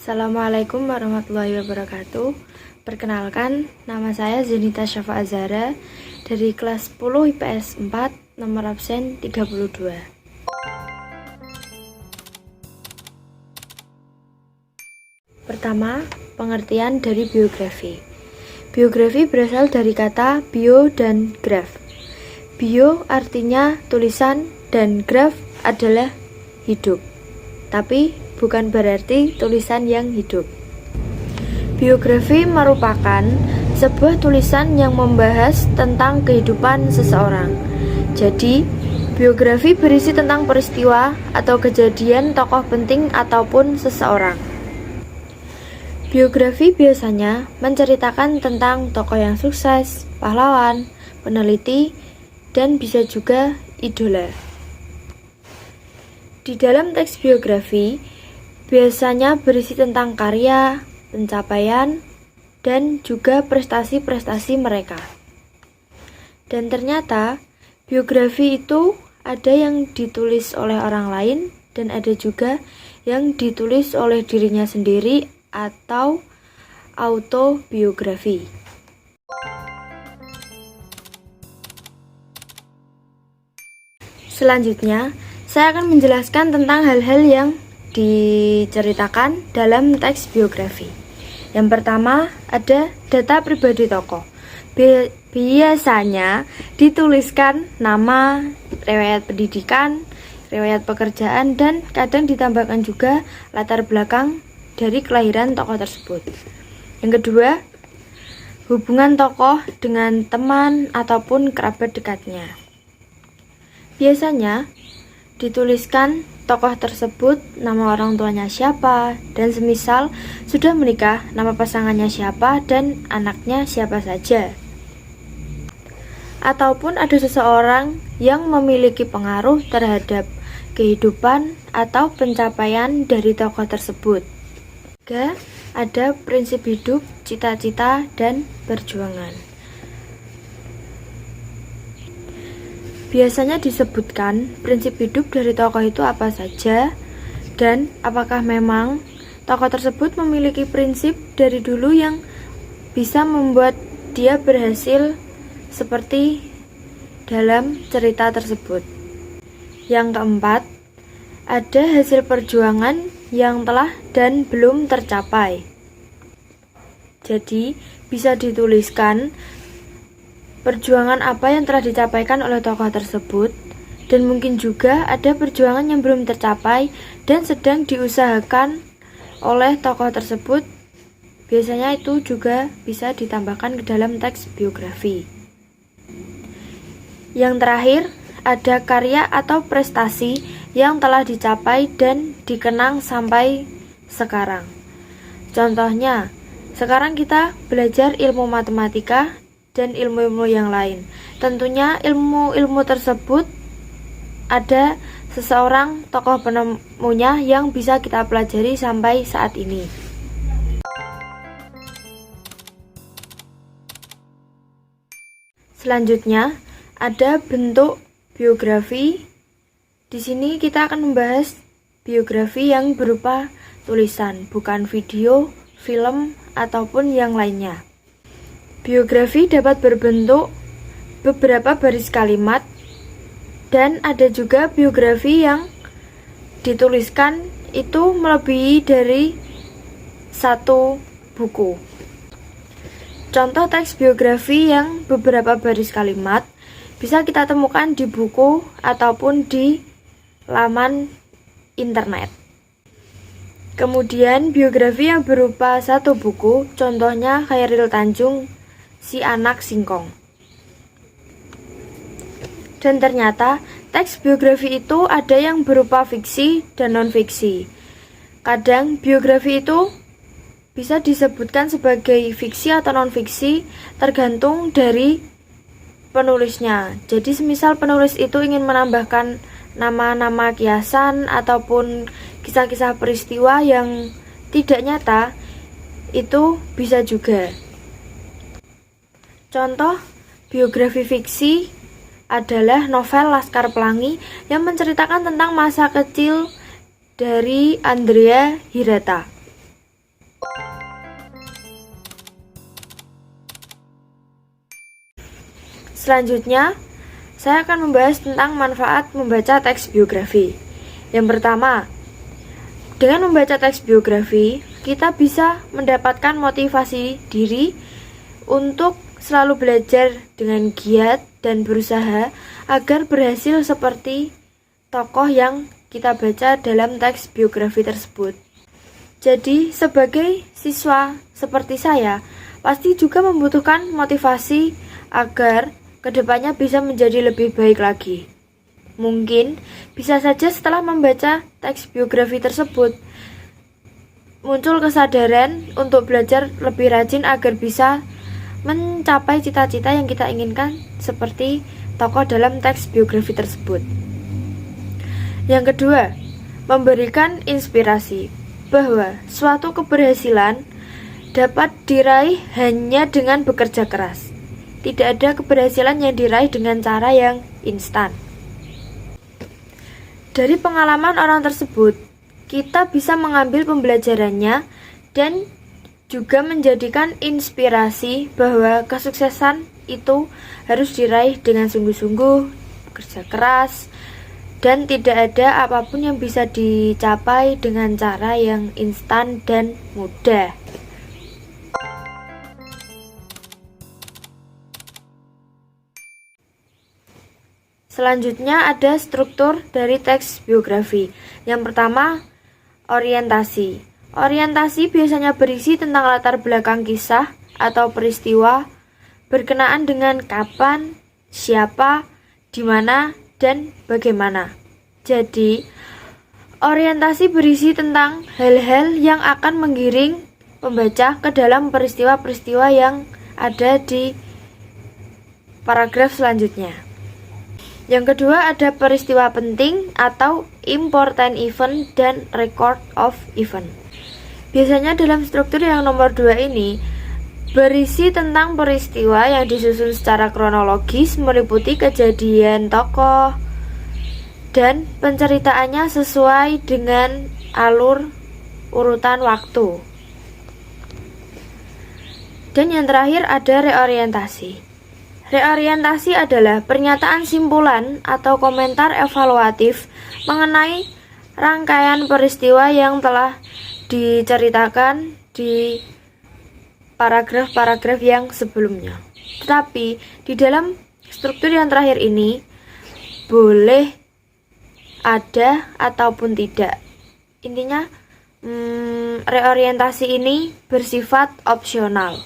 Assalamualaikum warahmatullahi wabarakatuh. Perkenalkan, nama saya Zenita Syafa Azhara dari kelas 10 IPS 4, nomor absen 32. Pertama, pengertian dari biografi. Biografi berasal dari kata bio dan graf. Bio artinya tulisan dan graf adalah hidup. Tapi bukan berarti tulisan yang hidup. Biografi merupakan sebuah tulisan yang membahas tentang kehidupan seseorang. Jadi, biografi berisi tentang peristiwa atau kejadian tokoh penting ataupun seseorang. Biografi biasanya menceritakan tentang tokoh yang sukses, pahlawan, peneliti, dan bisa juga idola. Di dalam teks biografi, biasanya berisi tentang karya, pencapaian, dan juga prestasi-prestasi mereka. Dan ternyata, biografi itu ada yang ditulis oleh orang lain dan ada juga yang ditulis oleh dirinya sendiri atau autobiografi. Selanjutnya, saya akan menjelaskan tentang hal-hal yang diceritakan dalam teks biografi. Yang pertama, ada data pribadi tokoh. Biasanya dituliskan nama, riwayat pendidikan, riwayat pekerjaan, dan kadang ditambahkan juga latar belakang dari kelahiran tokoh tersebut. Yang kedua, hubungan tokoh dengan teman ataupun kerabat dekatnya. Biasanya dituliskan tokoh tersebut, nama orang tuanya siapa, dan semisal sudah menikah, nama pasangannya siapa, dan anaknya siapa saja. Ataupun ada seseorang yang memiliki pengaruh terhadap kehidupan atau pencapaian dari tokoh tersebut. Juga ada prinsip hidup, cita-cita, dan perjuangan. Biasanya disebutkan prinsip hidup dari tokoh itu apa saja dan apakah memang tokoh tersebut memiliki prinsip dari dulu yang bisa membuat dia berhasil seperti dalam cerita tersebut. Yang keempat, ada hasil perjuangan yang telah dan belum tercapai. Jadi, bisa dituliskan perjuangan apa yang telah dicapaikan oleh tokoh tersebut, dan mungkin juga ada perjuangan yang belum tercapai dan sedang diusahakan oleh tokoh tersebut. Biasanya itu juga bisa ditambahkan ke dalam teks biografi. Yang terakhir, ada karya atau prestasi yang telah dicapai dan dikenang sampai sekarang. Contohnya, sekarang kita belajar ilmu matematika dan ilmu-ilmu yang lain. Tentunya ilmu-ilmu tersebut ada seseorang tokoh penemunya yang bisa kita pelajari sampai saat ini. Selanjutnya, ada bentuk biografi. Di sini kita akan membahas biografi yang berupa tulisan, bukan video, film, ataupun yang lainnya. Biografi dapat berbentuk beberapa baris kalimat dan ada juga biografi yang dituliskan itu melebihi dari satu buku. Contoh teks biografi yang beberapa baris kalimat bisa kita temukan di buku ataupun di laman internet. Kemudian biografi yang berupa satu buku, contohnya Chairil Tanjung, Si Anak Singkong. Dan ternyata teks biografi itu ada yang berupa fiksi dan non-fiksi. Kadang biografi itu bisa disebutkan sebagai fiksi atau non-fiksi tergantung dari penulisnya. Jadi semisal penulis itu ingin menambahkan nama-nama kiasan ataupun kisah-kisah peristiwa yang tidak nyata, itu bisa juga. Contoh biografi fiksi adalah novel Laskar Pelangi yang menceritakan tentang masa kecil dari Andrea Hirata. Selanjutnya, saya akan membahas tentang manfaat membaca teks biografi. Yang pertama, dengan membaca teks biografi, kita bisa mendapatkan motivasi diri untuk selalu belajar dengan giat dan berusaha agar berhasil seperti tokoh yang kita baca dalam teks biografi tersebut. Jadi, sebagai siswa seperti saya, pasti juga membutuhkan motivasi agar kedepannya bisa menjadi lebih baik lagi. Mungkin bisa saja setelah membaca teks biografi tersebut, muncul kesadaran untuk belajar lebih rajin agar bisa mencapai cita-cita yang kita inginkan seperti tokoh dalam teks biografi tersebut. Yang kedua, memberikan inspirasi bahwa suatu keberhasilan dapat diraih hanya dengan bekerja keras. Tidak ada keberhasilan yang diraih dengan cara yang instan. Dari pengalaman orang tersebut, kita bisa mengambil pembelajarannya dan juga menjadikan inspirasi bahwa kesuksesan itu harus diraih dengan sungguh-sungguh, bekerja keras, dan tidak ada apapun yang bisa dicapai dengan cara yang instan dan mudah. Selanjutnya ada struktur dari teks biografi. Yang pertama, orientasi. Orientasi biasanya berisi tentang latar belakang kisah atau peristiwa berkenaan dengan kapan, siapa, di mana, dan bagaimana. Jadi, orientasi berisi tentang hal-hal yang akan menggiring pembaca ke dalam peristiwa-peristiwa yang ada di paragraf selanjutnya. Yang kedua ada peristiwa penting atau important event dan record of event. Biasanya dalam struktur yang nomor 2 ini berisi tentang peristiwa yang disusun secara kronologis meliputi kejadian tokoh dan penceritaannya sesuai dengan alur urutan waktu. Dan yang terakhir ada reorientasi. Reorientasi adalah pernyataan simpulan atau komentar evaluatif mengenai rangkaian peristiwa yang telah diceritakan di paragraf-paragraf yang sebelumnya. Tetapi di dalam struktur yang terakhir ini boleh ada ataupun tidak. Intinya reorientasi ini bersifat opsional.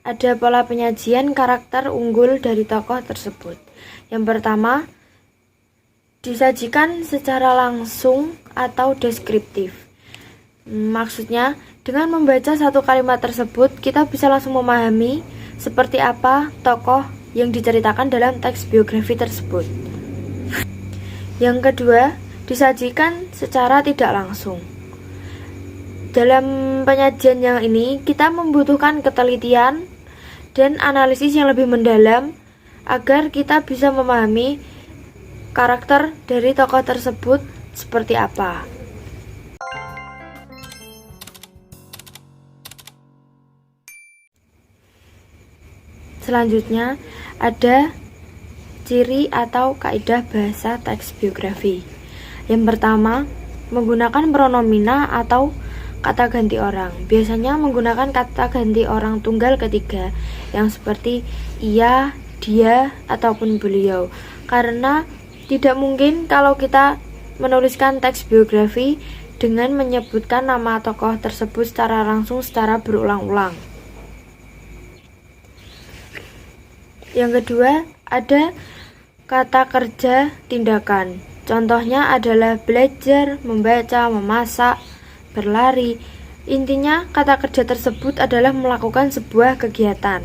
Ada pola penyajian karakter unggul dari tokoh tersebut. Yang pertama, disajikan secara langsung atau deskriptif. Maksudnya, dengan membaca satu kalimat tersebut, kita bisa langsung memahami seperti apa tokoh yang diceritakan dalam teks biografi tersebut. Yang kedua, disajikan secara tidak langsung. Dalam penyajian yang ini, kita membutuhkan ketelitian dan analisis yang lebih mendalam agar kita bisa memahami karakter dari tokoh tersebut seperti apa. Selanjutnya ada ciri atau kaidah bahasa teks biografi. Yang pertama, menggunakan pronomina atau kata ganti orang. Biasanya menggunakan kata ganti orang tunggal ketiga yang seperti ia, dia, ataupun beliau. Karena tidak mungkin kalau kita menuliskan teks biografi dengan menyebutkan nama tokoh tersebut secara langsung secara berulang-ulang. Yang kedua, ada kata kerja tindakan. Contohnya adalah belajar, membaca, memasak, berlari. Intinya, kata kerja tersebut adalah melakukan sebuah kegiatan.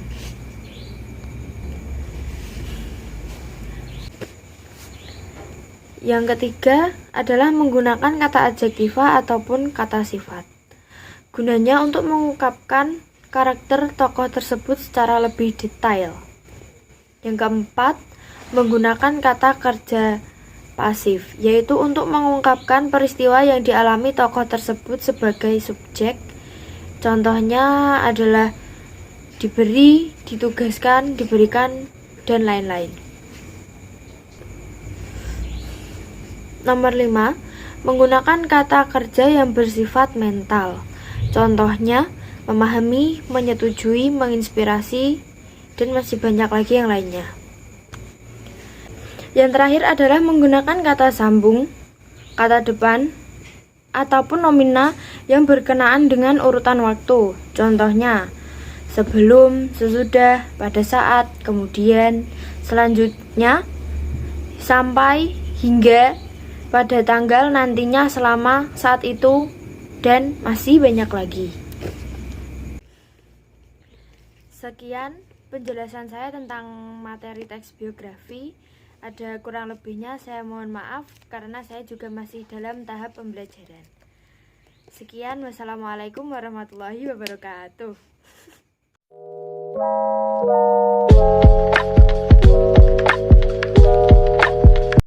Yang ketiga adalah menggunakan kata adjektiva ataupun kata sifat. Gunanya untuk mengungkapkan karakter tokoh tersebut secara lebih detail. Yang keempat, menggunakan kata kerja pasif, yaitu untuk mengungkapkan peristiwa yang dialami tokoh tersebut sebagai subjek Contohnya adalah diberi, ditugaskan, diberikan, dan lain-lain. Nomor 5, menggunakan kata kerja yang bersifat mental. Contohnya, memahami, menyetujui, menginspirasi, dan masih banyak lagi yang lainnya. Yang terakhir adalah menggunakan kata sambung, kata depan, ataupun nomina yang berkenaan dengan urutan waktu. Contohnya, sebelum, sesudah, pada saat, kemudian, selanjutnya, sampai, hingga, pada tanggal, nantinya, selama, saat itu, dan masih banyak lagi. Sekian penjelasan saya tentang materi teks biografi. Ada kurang lebihnya saya mohon maaf karena saya juga masih dalam tahap pembelajaran. Sekian, wassalamualaikum warahmatullahi wabarakatuh.